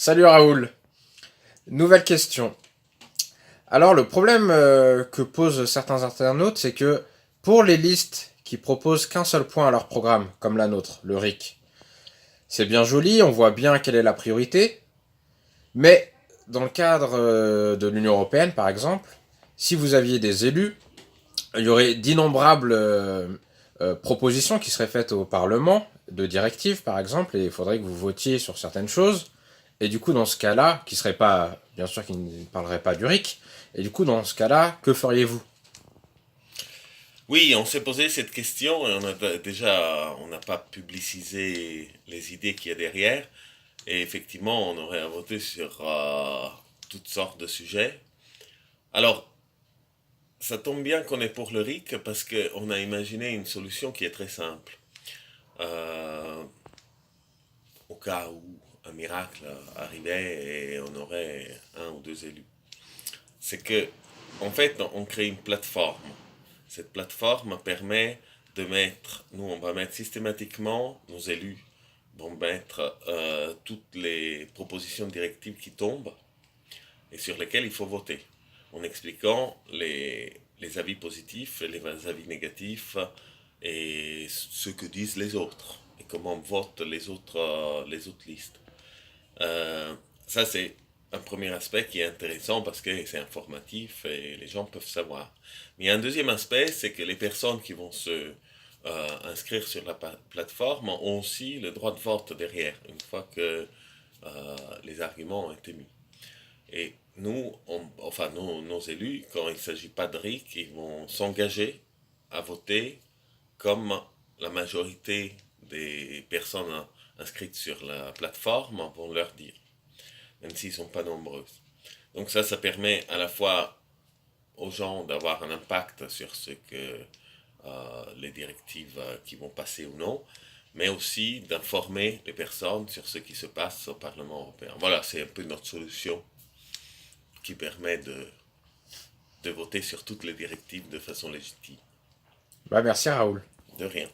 Salut Raoul. Nouvelle question. Alors le problème que posent certains internautes, c'est que pour les listes qui proposent qu'un seul point à leur programme, comme la nôtre, le RIC, c'est bien joli, on voit bien quelle est la priorité, mais dans le cadre de l'Union européenne, par exemple, si vous aviez des élus, il y aurait d'innombrables propositions qui seraient faites au Parlement, de directives par exemple, et il faudrait que vous votiez sur certaines choses. Et du coup, dans ce cas-là, qui serait pas, bien sûr, qui ne parlerait pas du RIC, et du coup, dans ce cas-là, que feriez-vous? Oui, on s'est posé cette question et on n'a pas publicisé les idées qu'il y a derrière. Et effectivement, on aurait à voter sur toutes sortes de sujets. Alors, ça tombe bien qu'on est pour le RIC parce qu'on a imaginé une solution qui est très simple. Euh, Au cas où un miracle arrivait et on aurait un ou deux élus. C'est que, en fait, on crée une plateforme. Cette plateforme permet de mettre, nous on va mettre systématiquement, nos élus vont mettre toutes les propositions de directives qui tombent et sur lesquelles il faut voter, en expliquant les avis positifs et les avis négatifs et ce que disent les autres et comment votent les autres listes. Euh, Ça, c'est un premier aspect qui est intéressant parce que c'est informatif et les gens peuvent savoir. Mais il y a un deuxième aspect, c'est que les personnes qui vont se inscrire sur la plateforme ont aussi le droit de vote derrière, une fois que les arguments ont été mis. Et nous, enfin nos élus, quand il ne s'agit pas de RIC, ils vont s'engager à voter comme la majorité des personnes inscrites sur la plateforme vont leur dire, même s'ils ne sont pas nombreuses. Donc ça permet à la fois aux gens d'avoir un impact sur ce que les directives qui vont passer ou non, mais aussi d'informer les personnes sur ce qui se passe au Parlement européen. Voilà, c'est un peu notre solution qui permet de voter sur toutes les directives de façon légitime. Bah merci Raoul. De rien.